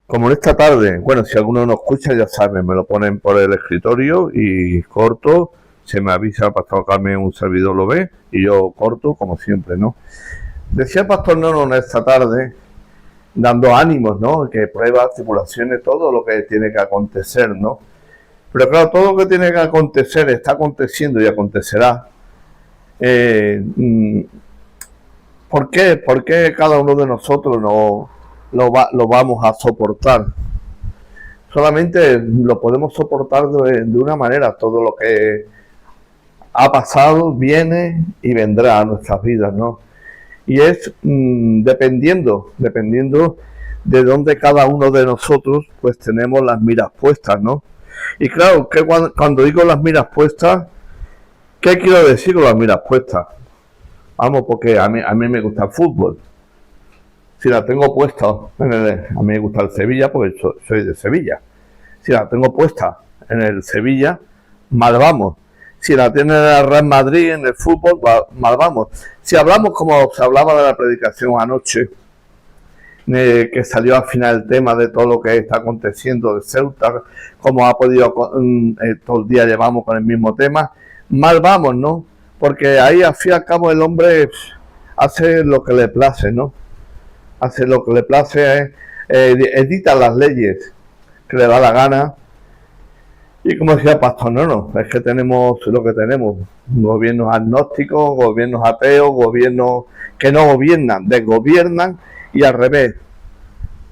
Como en esta tarde, bueno, si alguno no escucha, ya saben, me lo ponen por el escritorio y corto, se me avisa el pastor Carmen, un servidor lo ve, y yo corto, como siempre, ¿no? Decía el pastor Nono en esta tarde, dando ánimos, ¿no? Que pruebas, tribulaciones, todo lo que tiene que acontecer, ¿no? Pero claro, todo lo que tiene que acontecer está aconteciendo y acontecerá. Eh, ¿Por qué? ¿Por qué cada uno de nosotros no lo vamos a soportar? Solamente lo podemos soportar de una manera, todo lo que ha pasado, viene y vendrá a nuestras vidas, ¿no? Y es dependiendo de dónde cada uno de nosotros pues tenemos las miras puestas, ¿no? Y claro, que cuando digo las miras puestas, ¿qué quiero decir con las miras puestas? Vamos, porque a mí me gusta el fútbol. Si la tengo puesta, a mí me gusta el Sevilla porque soy de Sevilla. Si la tengo puesta en el Sevilla, mal vamos. Si la tiene el Real Madrid en el fútbol, mal vamos. Si hablamos como se hablaba de la predicación anoche, que salió al final el tema de todo lo que está aconteciendo de Ceuta, como ha podido, todo el día llevamos con el mismo tema, mal vamos, ¿no? Porque ahí al fin y al cabo el hombre hace lo que le place, ¿no? Hace lo que le place, edita las leyes que le da la gana. Y como decía el pastor, no, es que tenemos lo que tenemos, gobiernos agnósticos, gobiernos ateos, gobiernos que no gobiernan, desgobiernan y al revés,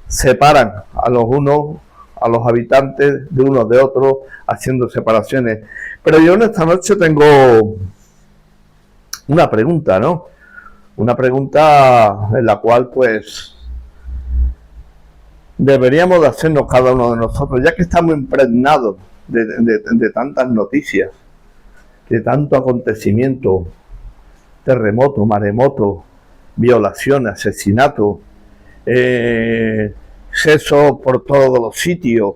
separan a los unos, a los habitantes de unos de otros, haciendo separaciones. Pero yo en esta noche tengo una pregunta, ¿no? Una pregunta en la cual pues deberíamos de hacernos cada uno de nosotros, ya que estamos impregnados de tantas noticias, de tanto acontecimiento, terremoto, maremoto, violación, asesinato, sexo por todos los sitios,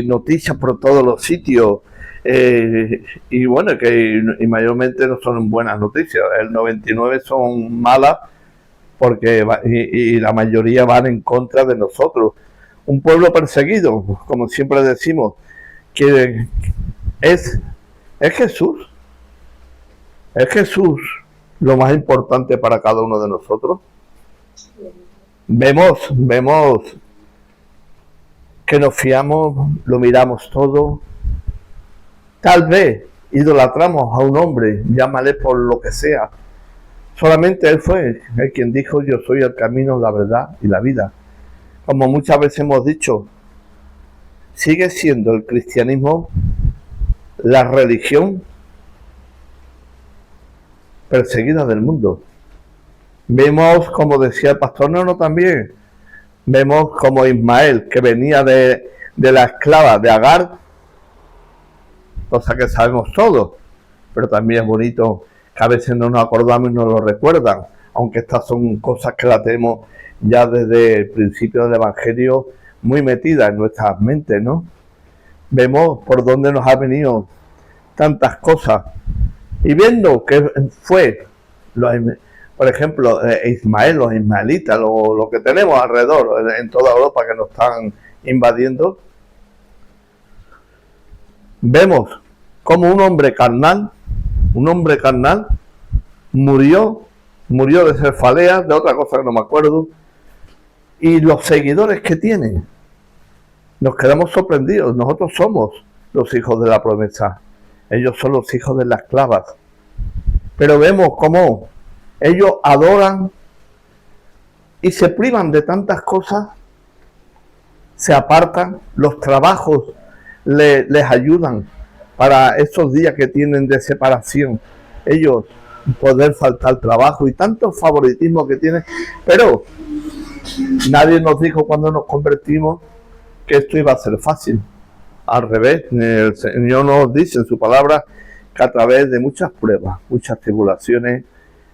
noticias por todos los sitios, y bueno, y mayormente no son buenas noticias, el 99 son malas porque y la mayoría van en contra de nosotros. Un pueblo perseguido, como siempre decimos, que es Jesús. Es Jesús lo más importante para cada uno de nosotros. Vemos que nos fiamos, lo miramos todo. Tal vez idolatramos a un hombre, llámale por lo que sea. Solamente él fue el quien dijo: yo soy el camino, la verdad y la vida. Como muchas veces hemos dicho, sigue siendo el cristianismo la religión perseguida del mundo. Vemos, como decía el pastor Nono también, vemos como Ismael, que venía de la esclava de Agar, cosa que sabemos todos, pero también es bonito que a veces no nos acordamos y no lo recuerdan, aunque estas son cosas que las tenemos ya desde el principio del Evangelio muy metidas en nuestras mentes, ¿no? Vemos por dónde nos ha venido tantas cosas y viendo que fue, por ejemplo, Ismael, los ismaelitas, lo que tenemos alrededor en toda Europa que nos están invadiendo, vemos como un hombre carnal murió de cefalea, de otra cosa que no me acuerdo, y los seguidores que tiene, nos quedamos sorprendidos. Nosotros somos los hijos de la promesa, ellos son los hijos de las esclavas, pero vemos cómo ellos adoran y se privan de tantas cosas, se apartan, los trabajos les ayudan para esos días que tienen de separación, ellos poder faltar trabajo y tanto favoritismo que tienen, pero nadie nos dijo cuando nos convertimos que esto iba a ser fácil. Al revés, el Señor nos dice en su palabra que a través de muchas pruebas, muchas tribulaciones,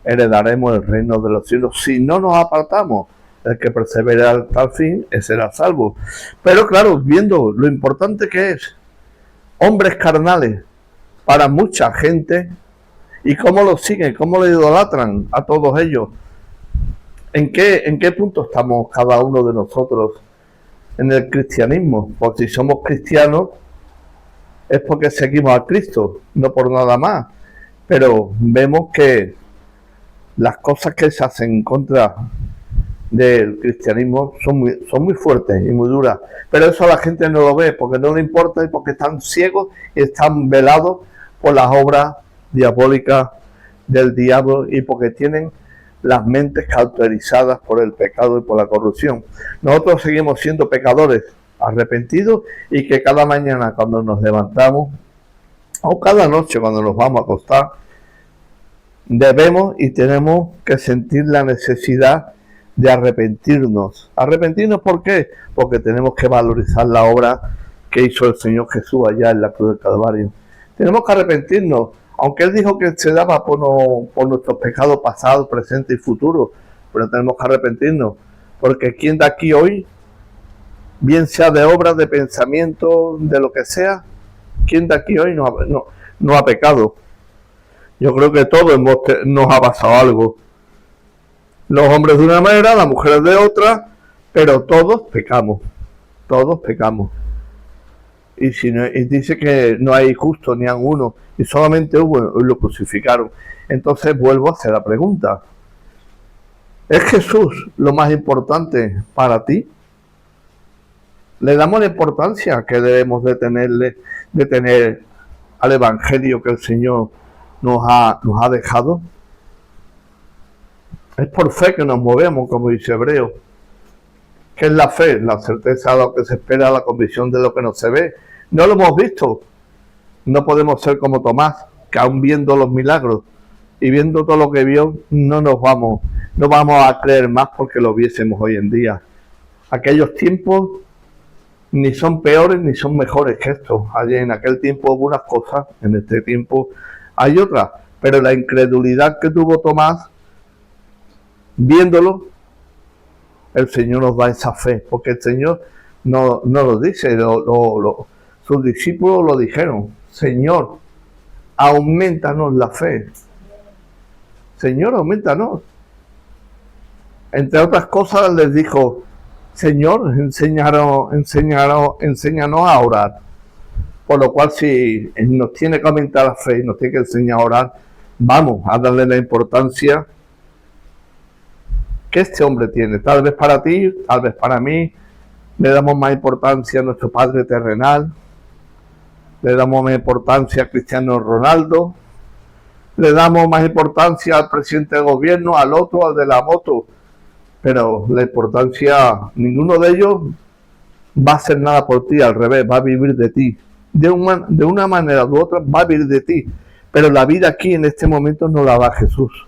heredaremos el reino de los cielos si no nos apartamos. El que persevera hasta el fin, ese será salvo. Pero claro, viendo lo importante que es hombres carnales para mucha gente y cómo lo siguen, cómo lo idolatran a todos ellos. ¿En qué punto estamos cada uno de nosotros en el cristianismo. Porque si somos cristianos es porque seguimos a Cristo, no por nada más. Pero vemos que las cosas que se hacen en contra del cristianismo son muy fuertes y muy duras. Pero eso la gente no lo ve porque no le importa y porque están ciegos y están velados por las obras diabólicas del diablo y porque tienen las mentes cauterizadas por el pecado y por la corrupción. Nosotros seguimos siendo pecadores arrepentidos y que cada mañana cuando nos levantamos o cada noche cuando nos vamos a acostar debemos y tenemos que sentir la necesidad de arrepentirnos. ¿Arrepentirnos por qué? Porque tenemos que valorizar la obra que hizo el Señor Jesús allá en la cruz del Calvario. Tenemos que arrepentirnos, aunque Él dijo que se daba por nuestros pecados pasados, presentes y futuros, pero tenemos que arrepentirnos, porque ¿quién de aquí hoy, bien sea de obras, de pensamiento, de lo que sea, quién de aquí hoy no ha pecado? Yo creo que todos nos ha pasado algo. Los hombres de una manera, las mujeres de otra, pero todos pecamos. Todos pecamos. Y dice que no hay justo ni a uno, y solamente hubo y lo crucificaron. Entonces vuelvo a hacer la pregunta. ¿Es Jesús lo más importante para ti? ¿Le damos la importancia que debemos de tener al Evangelio que el Señor nos ha dejado? Es por fe que nos movemos, como dice Hebreo. ¿Qué es la fe? La certeza de lo que se espera, la convicción de lo que no se ve. No lo hemos visto. No podemos ser como Tomás, que aún viendo los milagros y viendo todo lo que vio, no vamos a creer más porque lo viésemos hoy en día. Aquellos tiempos ni son peores ni son mejores que estos. Allí en aquel tiempo hubo unas cosas, en este tiempo hay otras. Pero la incredulidad que tuvo Tomás, viéndolo, el Señor nos da esa fe, porque el Señor no lo dice, sus discípulos lo dijeron: Señor, aumentanos la fe. Señor, aumentanos. Entre otras cosas les dijo: Señor, enséñanos a orar. Por lo cual, si nos tiene que aumentar la fe y nos tiene que enseñar a orar, vamos a darle la importancia que este hombre tiene. Tal vez para ti, tal vez para mí, le damos más importancia a nuestro Padre terrenal, le damos más importancia a Cristiano Ronaldo, le damos más importancia al presidente del gobierno, al otro, al de la moto, pero la importancia, ninguno de ellos va a hacer nada por ti, al revés, va a vivir de ti. De una manera u otra va a vivir de ti, pero la vida aquí en este momento no la da Jesús.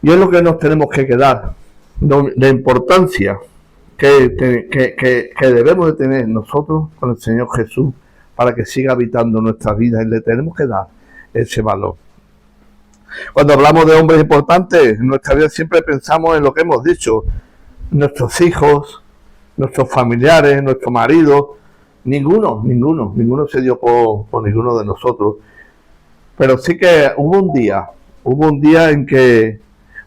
Y es lo que nos tenemos que quedar, la importancia que debemos de tener nosotros con el Señor Jesús para que siga habitando nuestra vida, y le tenemos que dar ese valor. Cuando hablamos de hombres importantes, en nuestra vida siempre pensamos en lo que hemos dicho: nuestros hijos, nuestros familiares, nuestro marido. Ninguno se dio por ninguno de nosotros. Pero sí que hubo un día en que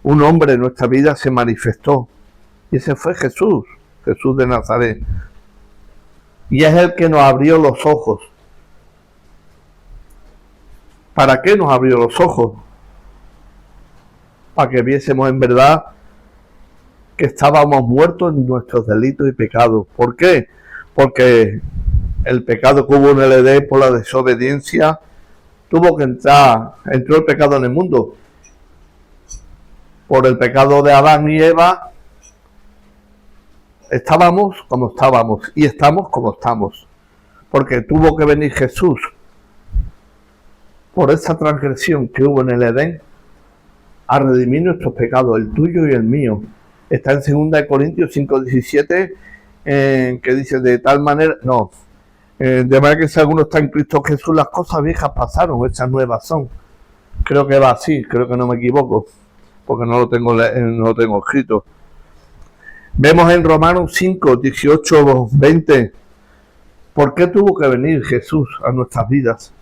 un hombre en nuestra vida se manifestó, y ese fue Jesús de Nazaret. Y es el que nos abrió los ojos. ¿Para qué nos abrió los ojos? Para que viésemos en verdad que estábamos muertos en nuestros delitos y pecados. ¿Por qué? Porque el pecado que hubo en el Edén por la desobediencia entró el pecado en el mundo. Por el pecado de Adán y Eva estábamos como estábamos y estamos como estamos, porque tuvo que venir Jesús por esa transgresión que hubo en el Edén a redimir nuestros pecados, el tuyo y el mío. Está en 2 Corintios 5:17, que dice: de tal manera, de manera que si alguno está en Cristo Jesús, las cosas viejas pasaron, hechas nuevas son. Creo que va así, creo que no me equivoco, porque no lo tengo escrito. Vemos en Romanos 5:18-20, ¿por qué tuvo que venir Jesús a nuestras vidas?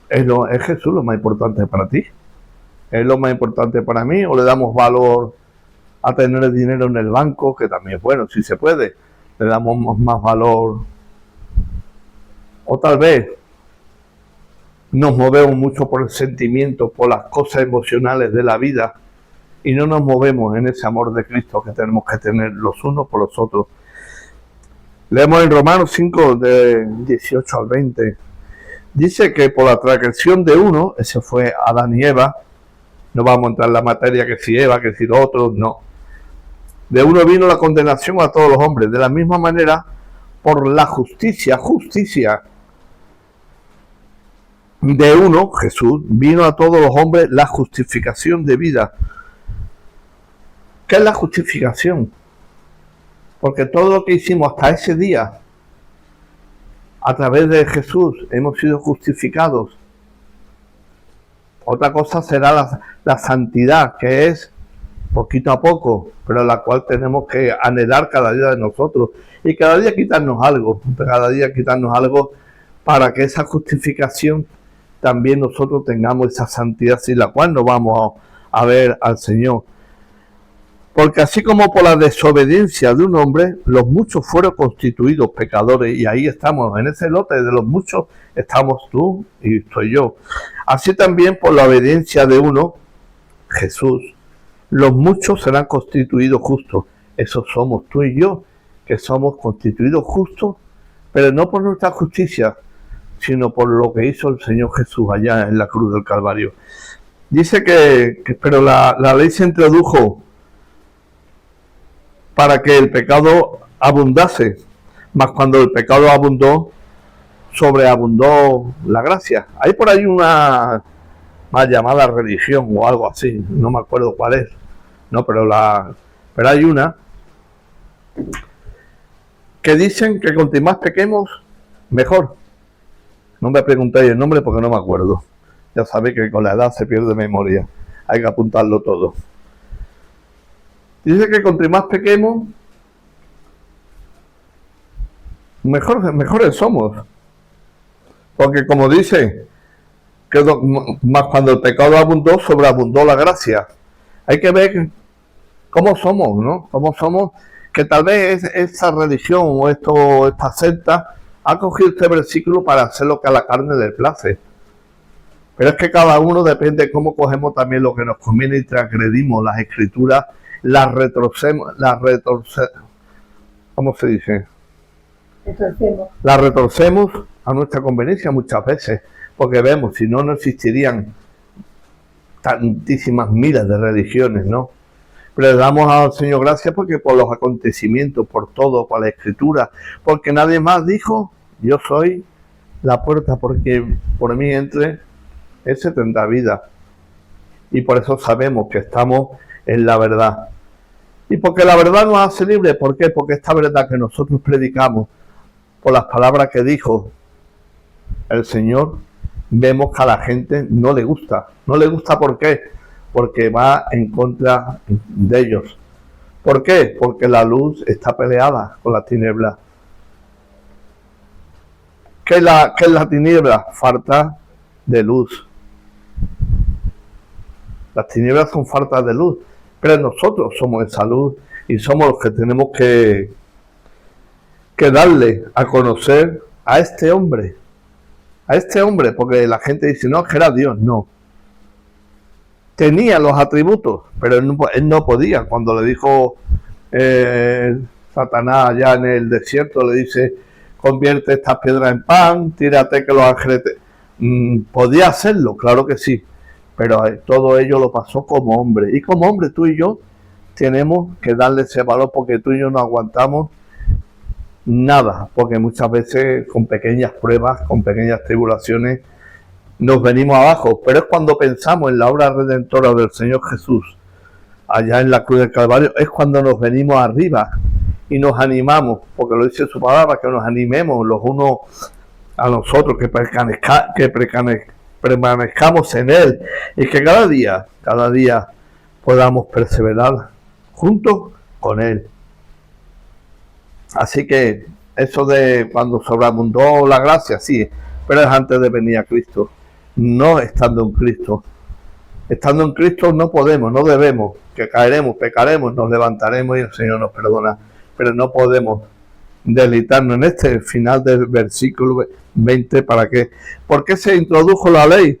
¿Es Jesús lo más importante para ti? ¿Es lo más importante para mí? ¿O le damos valor a tener el dinero en el banco, que también es bueno, si se puede, le damos más valor. O tal vez nos movemos mucho por el sentimiento, por las cosas emocionales de la vida, y no nos movemos en ese amor de Cristo que tenemos que tener los unos por los otros. Leemos en Romanos 5, de 18 al 20. Dice que por la transgresión de uno, ese fue Adán y Eva, no vamos a entrar en la materia que si Eva, que si los otros, no. De uno vino la condenación a todos los hombres. De la misma manera, por la justicia de uno, Jesús, vino a todos los hombres la justificación de vida. ¿Qué es la justificación? Porque todo lo que hicimos hasta ese día, a través de Jesús, hemos sido justificados. Otra cosa será la santidad, que es poquito a poco, pero la cual tenemos que anhelar cada día de nosotros. Y cada día quitarnos algo para que esa justificación también nosotros tengamos esa santidad, sin la cual no vamos a ver al Señor. Porque así como por la desobediencia de un hombre, los muchos fueron constituidos pecadores, y ahí estamos, en ese lote de los muchos, estamos tú y estoy yo. Así también por la obediencia de uno, Jesús, los muchos serán constituidos justos. Esos somos tú y yo, que somos constituidos justos, pero no por nuestra justicia, sino por lo que hizo el Señor Jesús allá en la cruz del Calvario. Dice pero la ley se introdujo para que el pecado abundase, mas cuando el pecado abundó, sobreabundó la gracia. Hay por ahí una más llamada religión o algo así, no me acuerdo cuál es, no, pero hay una que dicen que cuanto más pequemos, mejor. No me preguntéis el nombre porque no me acuerdo. Ya sabéis que con la edad se pierde memoria, hay que apuntarlo todo. Dice que cuanto más pequemos, mejores somos. Porque como dice, que más cuando el pecado abundó, sobreabundó la gracia. Hay que ver cómo somos, ¿no? Cómo somos, que tal vez esa religión o esta secta ha cogido este versículo para hacer lo que a la carne le place. Pero es que cada uno depende de cómo cogemos también lo que nos conviene y transgredimos las escrituras, las retorcemos, ¿cómo se dice? Las retorcemos a nuestra conveniencia muchas veces, porque vemos, si no, no existirían tantísimas miles de religiones, ¿no? Pero le damos al Señor gracias porque por los acontecimientos, por todo, por la escritura, porque nadie más dijo, yo soy la puerta, porque por mí entre, ese tendrá vida. Y por eso sabemos que estamos en la verdad. Y porque la verdad nos hace libres. ¿Por qué? Porque esta verdad que nosotros predicamos, por las palabras que dijo el Señor, vemos que a la gente no le gusta. No le gusta, ¿por qué? Porque va en contra de ellos. ¿Por qué? Porque la luz está peleada con la tiniebla. ¿Qué es la tiniebla? Falta de luz. Las tinieblas son faltas de luz, pero nosotros somos esa luz y somos los que tenemos que darle a conocer a este hombre, porque la gente dice, no, que era Dios. No. Tenía los atributos, pero él no podía. Cuando le dijo Satanás allá en el desierto, le dice, convierte estas piedras en pan, tírate que los ángeles podía hacerlo, claro que sí, pero todo ello lo pasó como hombre. Y como hombre, tú y yo tenemos que darle ese valor, porque tú y yo no aguantamos nada, porque muchas veces con pequeñas pruebas, con pequeñas tribulaciones, nos venimos abajo. Pero es cuando pensamos en la obra redentora del Señor Jesús allá en la cruz del Calvario, es cuando nos venimos arriba y nos animamos, porque lo dice su palabra, que nos animemos los unos a nosotros, que permanezcamos en Él, y que cada día podamos perseverar juntos con Él. Así que eso de cuando sobreabundó la gracia, sí, pero es antes de venir a Cristo, no estando en Cristo. Estando en Cristo no podemos, no debemos, que caeremos, pecaremos, nos levantaremos y el Señor nos perdona, pero no podemos deleitarnos en este final del versículo 20. ¿Para qué? ¿Por qué se introdujo la ley?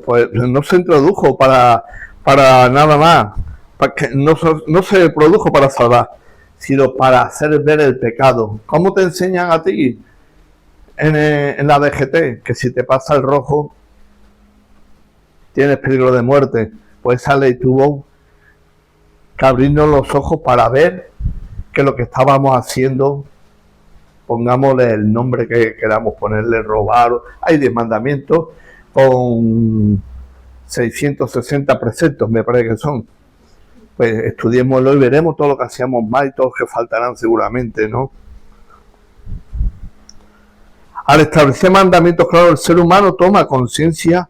Pues no se introdujo para nada más, para que no se produjo para salvar, sino para hacer ver el pecado. ¿Cómo te enseñan a ti en la DGT? Que si te pasa el rojo tienes peligro de muerte. Pues esa ley tuvo que abrirnos los ojos para ver que lo que estábamos haciendo, pongámosle el nombre que queramos ponerle, robar, hay 10 mandamientos con 660 preceptos, me parece que son. Pues estudiémoslo y veremos todo lo que hacíamos mal y todos los que faltarán seguramente, ¿no? Al establecer mandamientos claros, el ser humano toma conciencia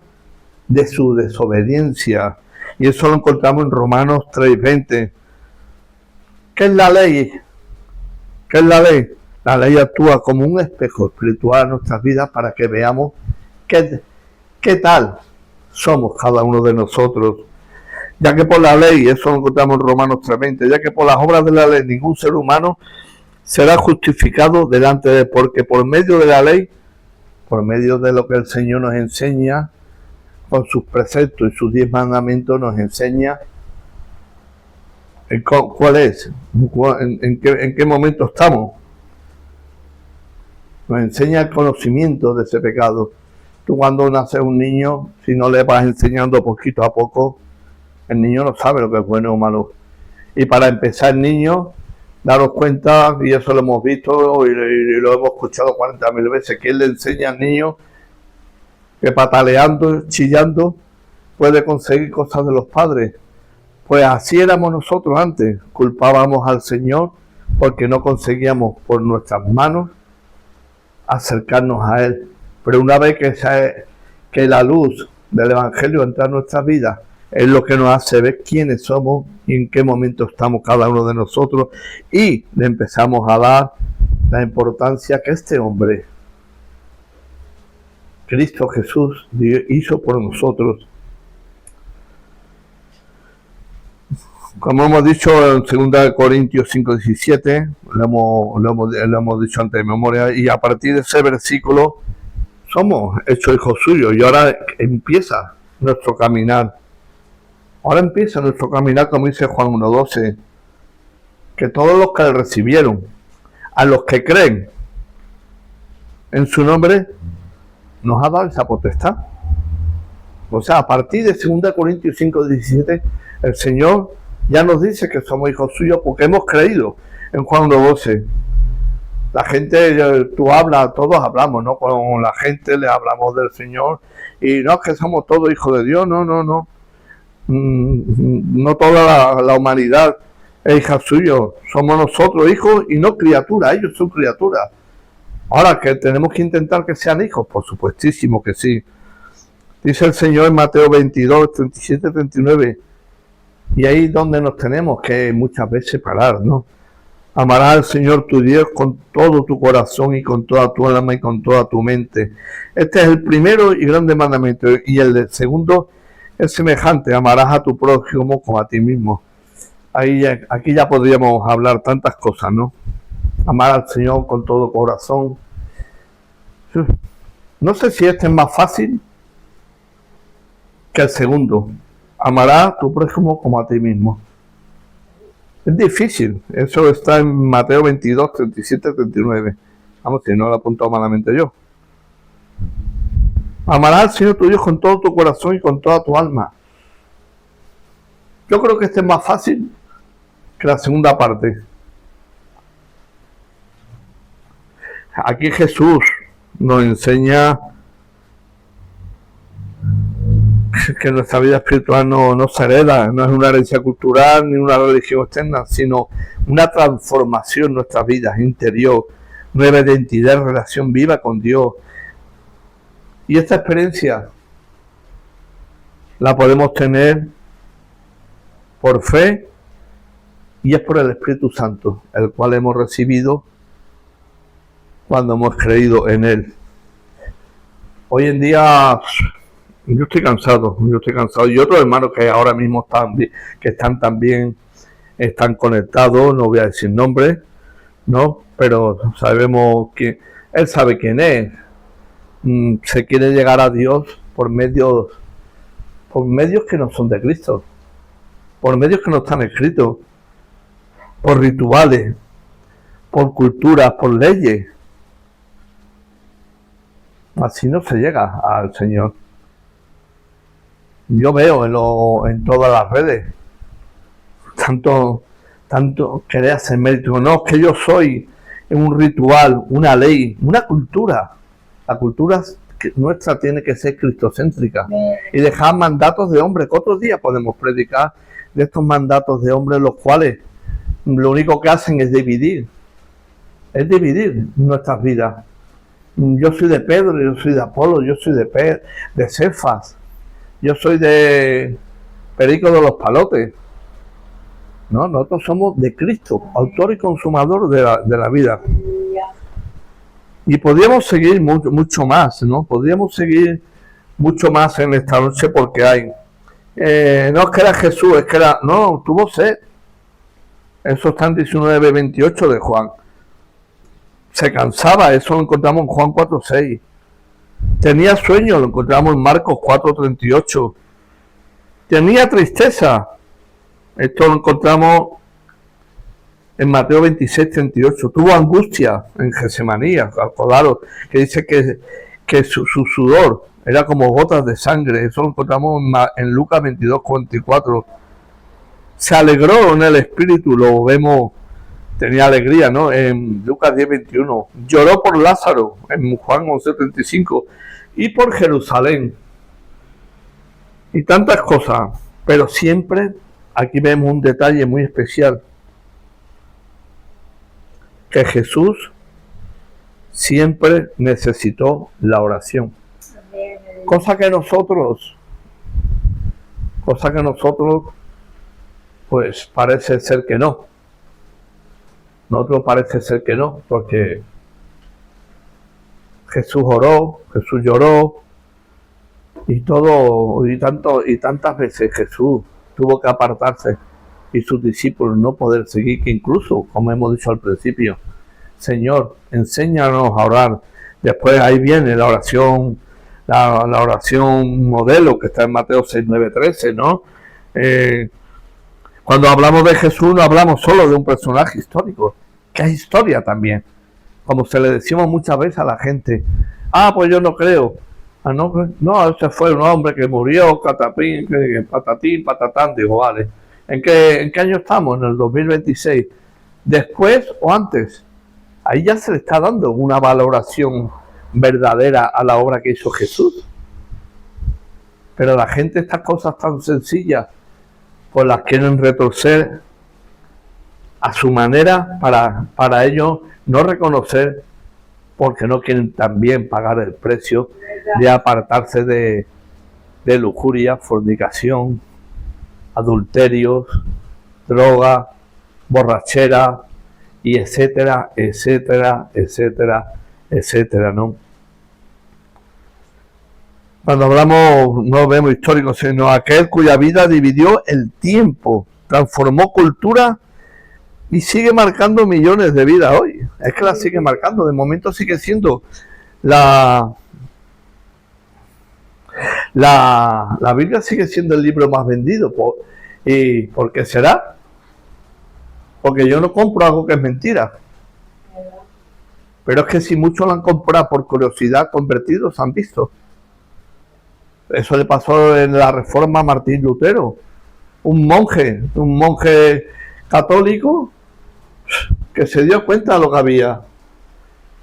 de su desobediencia, y eso lo encontramos en Romanos 3:20. ¿Qué es la ley? ¿Qué es la ley? La ley actúa como un espejo espiritual en nuestras vidas para que veamos qué tal somos cada uno de nosotros. Ya que por la ley, eso lo encontramos en Romanos 3:20, ya que por las obras de la ley ningún ser humano será justificado delante de él, porque por medio de la ley, por medio de lo que el Señor nos enseña, con sus preceptos y sus 10 mandamientos, nos enseña cuál es, en qué momento estamos. Nos enseña el conocimiento de ese pecado. Tú cuando nace un niño, si no le vas enseñando poquito a poco, el niño no sabe lo que es bueno o malo. Y para empezar, el niño, daros cuenta, y eso lo hemos visto y lo hemos escuchado 40.000 veces, que él le enseña al niño que pataleando, chillando, puede conseguir cosas de los padres. Pues así éramos nosotros antes, culpábamos al Señor porque no conseguíamos por nuestras manos acercarnos a Él. Pero una vez que la luz del Evangelio entra en nuestras vidas, es lo que nos hace ver quiénes somos y en qué momento estamos cada uno de nosotros, y le empezamos a dar la importancia que este hombre, Cristo Jesús, hizo por nosotros. Como hemos dicho en 2 Corintios 5:17, lo hemos dicho antes de memoria, y a partir de ese versículo somos hechos hijos suyos, y ahora empieza nuestro caminar. Ahora empieza nuestro caminar, como dice Juan 1:12, que todos los que le recibieron, a los que creen en su nombre, nos ha dado esa potestad. O sea, a partir de 2 Corintios 5:17, el Señor ya nos dice que somos hijos suyos porque hemos creído en Juan 1:12. La gente, tú hablas, todos hablamos, ¿no? Con la gente le hablamos del Señor, y no es que somos todos hijos de Dios, no. No toda la humanidad es hija suya, somos nosotros hijos y no criaturas, ellos son criaturas. Ahora, que tenemos que intentar que sean hijos, por supuestísimo que sí. Dice el Señor en Mateo 22, 37, 39, y ahí es donde nos tenemos que muchas veces parar, ¿no? Amarás al Señor tu Dios con todo tu corazón y con toda tu alma y con toda tu mente. Este es el primero y grande mandamiento, y el segundo es semejante: amarás a tu prójimo como a ti mismo. Aquí ya podríamos hablar tantas cosas, ¿no? Amar al Señor con todo corazón. No sé si este es más fácil que el segundo. Amarás a tu prójimo como a ti mismo. Es difícil. Eso está en Mateo 22, 37, 39. Vamos, si no lo he apuntado malamente yo. Amarás al Señor tu Dios con todo tu corazón y con toda tu alma. Yo creo que este es más fácil que la segunda parte. Aquí Jesús nos enseña que nuestra vida espiritual no se hereda, no es una herencia cultural ni una religión externa, sino una transformación en nuestras vidas interior, nueva identidad, relación viva con Dios. Y esta experiencia la podemos tener por fe, y es por el Espíritu Santo, el cual hemos recibido cuando hemos creído en Él. Hoy en día Yo estoy cansado. Y otros hermanos que ahora mismo están también, están conectados, no voy a decir nombres, ¿no? Pero sabemos que Él sabe quién es. Se quiere llegar a Dios por medios que no son de Cristo, por medios que no están escritos, por rituales, por culturas, por leyes. Así no se llega al Señor. Yo veo en todas las redes tanto querer hacer mérito. No, es que yo soy un ritual, una ley, una cultura. La cultura nuestra tiene que ser cristocéntrica y dejar mandatos de hombres, que otro día podemos predicar de estos mandatos de hombres, los cuales lo único que hacen es dividir nuestras vidas. Yo soy de Pedro, yo soy de Apolo, yo soy de Cefas, yo soy de Perico de los Palotes. No, nosotros somos de Cristo, autor y consumador de la vida. Y podríamos seguir mucho más, ¿no? Podríamos seguir mucho más en esta noche porque hay... no es que era Jesús, es que era... No, tuvo sed. Eso está en 19:28 de Juan. Se cansaba, eso lo encontramos en Juan 4:6. Tenía sueño, lo encontramos en Marcos 4:38. Tenía tristeza. Esto lo encontramos en Mateo 26:38. Tuvo angustia en Getsemaní, acordaros, que dice que su sudor era como gotas de sangre. Eso lo encontramos en Lucas 22:44. Se alegró en el espíritu, lo vemos, tenía alegría, ¿no? En Lucas 10:21. Lloró por Lázaro, en Juan 11:35. Y por Jerusalén. Y tantas cosas. Pero siempre, aquí vemos un detalle muy especial. Que Jesús siempre necesitó la oración. Cosa que nosotros, pues parece ser que no. Nosotros parece ser que no, porque Jesús oró, Jesús lloró, y tantas veces Jesús tuvo que apartarse y sus discípulos no poder seguir, que incluso, como hemos dicho al principio, Señor, enséñanos a orar. Después ahí viene la oración, la oración modelo que está en Mateo 6:9-13, ¿no? Cuando hablamos de Jesús no hablamos solo de un personaje histórico, que es historia también. Como se le decimos muchas veces a la gente, pues yo no creo. No, ese fue un hombre que murió, patatín, patatán. Digo, vale. ¿En qué año estamos? En el 2026. ¿Después o antes? Ahí ya se le está dando una valoración verdadera a la obra que hizo Jesús. Pero la gente, estas cosas tan sencillas, pues las quieren retorcer a su manera para ellos no reconocer, porque no quieren también pagar el precio de apartarse de lujuria, fornicación, adulterios, droga, borrachera, y etcétera, ¿no? Cuando hablamos, no vemos históricos, sino aquel cuya vida dividió el tiempo, transformó cultura y sigue marcando millones de vidas hoy. Es que la sigue marcando, de momento sigue siendo la Biblia sigue siendo el libro más vendido. ¿Y por qué será? Porque yo no compro algo que es mentira. Pero es que si muchos lo han comprado por curiosidad, convertidos, han visto. Eso le pasó en la Reforma a Martín Lutero. Un monje católico que se dio cuenta de lo que había.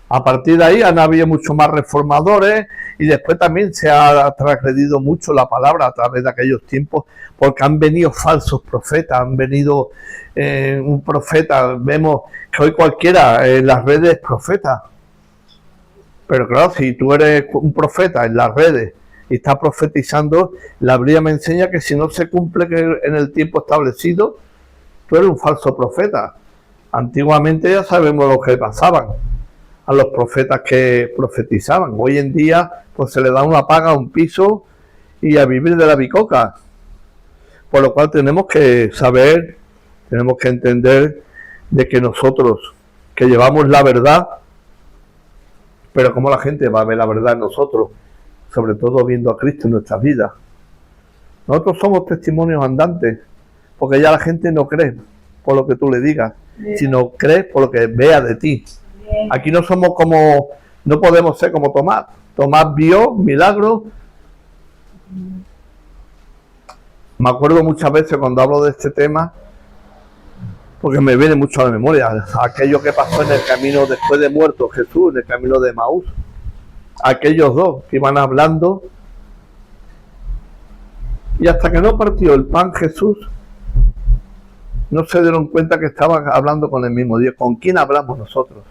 A partir de ahí han habido muchos más reformadores, y después también se ha transgredido mucho la palabra a través de aquellos tiempos, porque han venido falsos profetas, han venido un profeta. Vemos que hoy cualquiera en las redes es profeta. Pero claro, si tú eres un profeta en las redes y estás profetizando, la Biblia me enseña que si no se cumple en el tiempo establecido, tú eres un falso profeta. Antiguamente ya sabemos lo que pasaban a los profetas que profetizaban. Hoy en día pues se le da una paga, un piso, y a vivir de la bicoca. Por lo cual tenemos que saber, tenemos que entender de que nosotros, que llevamos la verdad, pero como la gente va a ver la verdad en nosotros, sobre todo viendo a Cristo en nuestras vidas. Nosotros somos testimonios andantes, porque ya la gente no cree por lo que tú le digas, sino cree por lo que vea de ti. Aquí no somos como, no podemos ser como Tomás. Tomás vio milagros. Me acuerdo muchas veces cuando hablo de este tema, porque me viene mucho a la memoria, aquello que pasó en el camino después de muerto Jesús, en el camino de Emaús. Aquellos dos que iban hablando, y hasta que no partió el pan Jesús, no se dieron cuenta que estaban hablando con el mismo Dios. ¿Con quién hablamos nosotros?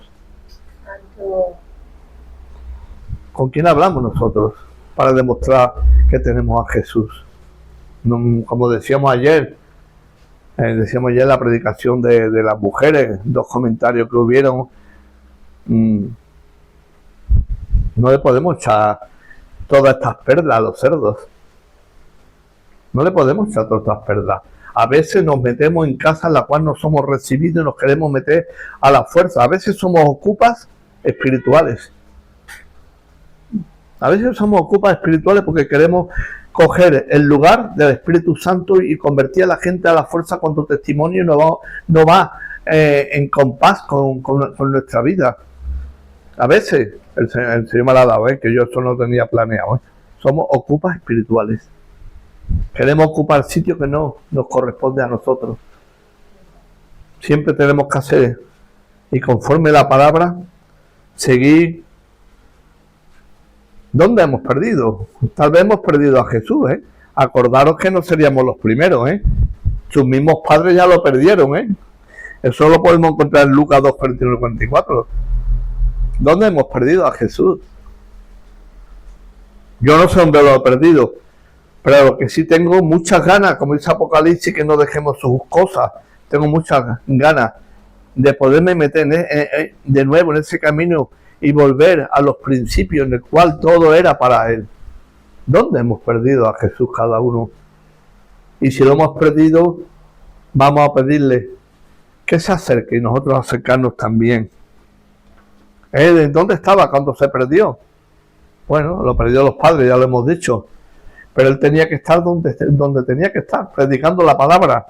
¿Con quién hablamos nosotros para demostrar que tenemos a Jesús? No, como decíamos ayer en la predicación de las mujeres, 2 comentarios que hubieron, no le podemos echar todas estas perlas a los cerdos. No le podemos echar todas estas perlas. A veces nos metemos en casa en la cual no somos recibidos y nos queremos meter a la fuerza. A veces somos ocupas espirituales. A veces somos ocupas espirituales porque queremos coger el lugar del Espíritu Santo y convertir a la gente a la fuerza con tu testimonio, y no va en compás con nuestra vida. A veces el Señor me la ha dado, que yo eso no tenía planeado. Somos ocupas espirituales. Queremos ocupar sitio que no nos corresponde a nosotros. Siempre tenemos que hacer, y conforme la palabra, seguir. ¿Dónde hemos perdido? Tal vez hemos perdido a Jesús, Acordaros que no seríamos los primeros, Sus mismos padres ya lo perdieron, Eso lo podemos encontrar en Lucas 2, 41 y 44. ¿Dónde hemos perdido a Jesús? Yo no sé dónde lo he perdido, pero lo que sí tengo muchas ganas, como dice Apocalipsis, que no dejemos sus cosas. Tengo muchas ganas de poderme meter de nuevo en ese camino y volver a los principios en el cual todo era para Él. ¿Dónde hemos perdido a Jesús cada uno? Y si lo hemos perdido, vamos a pedirle que se acerque y nosotros acercarnos también. ¿Dónde estaba cuando se perdió? Bueno, lo perdió los padres, ya lo hemos dicho. Pero él tenía que estar donde tenía que estar, predicando la palabra.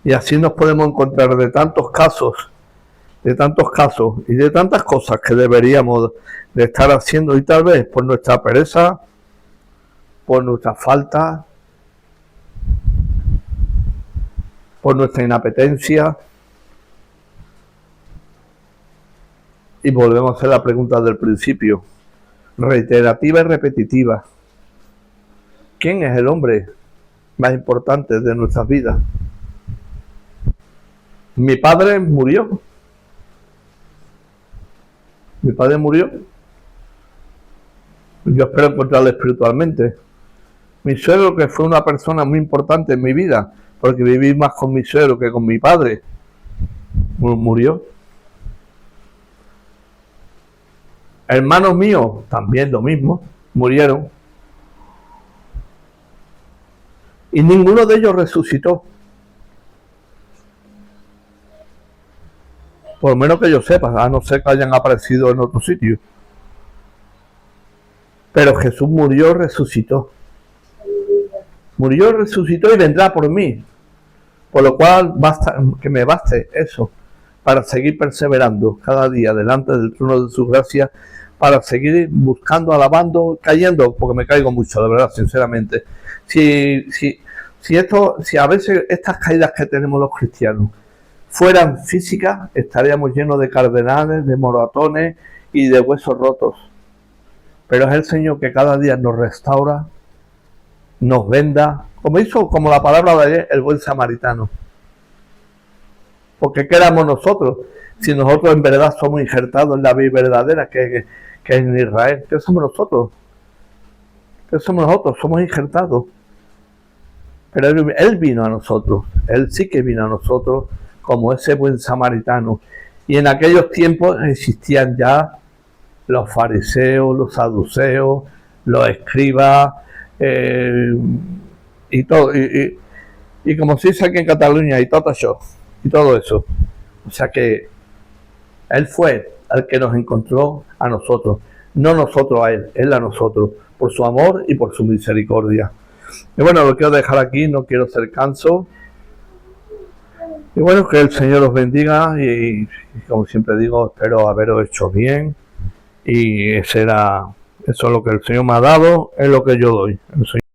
Y así nos podemos encontrar de tantos casos y de tantas cosas que deberíamos de estar haciendo, y tal vez por nuestra pereza, por nuestra falta, por nuestra inapetencia. Y volvemos a hacer la pregunta del principio, reiterativa y repetitiva. ¿Quién es el hombre más importante de nuestras vidas? Mi padre murió. Yo espero encontrarle espiritualmente. Mi suegro, que fue una persona muy importante en mi vida, porque viví más con mi suegro que con mi padre, murió. Hermanos míos, también lo mismo, murieron. Y ninguno de ellos resucitó. Por lo menos que yo sepa, a no ser que hayan aparecido en otro sitio. Pero Jesús murió, resucitó. Murió, resucitó y vendrá por mí. Por lo cual que me baste eso para seguir perseverando cada día delante del trono de su gracia, para seguir buscando, alabando, cayendo, porque me caigo mucho, de verdad, sinceramente. Si a veces estas caídas que tenemos los cristianos fueran físicas, estaríamos llenos de cardenales, de moratones y de huesos rotos. Pero es el Señor que cada día nos restaura, nos venda, como la palabra de ayer, el buen samaritano. Porque ¿qué éramos nosotros? Si nosotros en verdad somos injertados en la vida verdadera que es en Israel. ¿Qué somos nosotros? Somos injertados. Pero Él vino a nosotros. Él sí que vino a nosotros como ese buen samaritano. Y en aquellos tiempos existían ya los fariseos, los saduceos, los escribas, y todo, y como se dice aquí en Cataluña, y todo eso, y todo eso. O sea que Él fue el que nos encontró a nosotros, no nosotros a Él a nosotros, por su amor y por su misericordia. Y bueno, lo quiero dejar aquí, no quiero ser canso. Y bueno, que el Señor os bendiga y como siempre digo, espero haberos hecho bien. Y eso es lo que el Señor me ha dado, es lo que yo doy. El Señor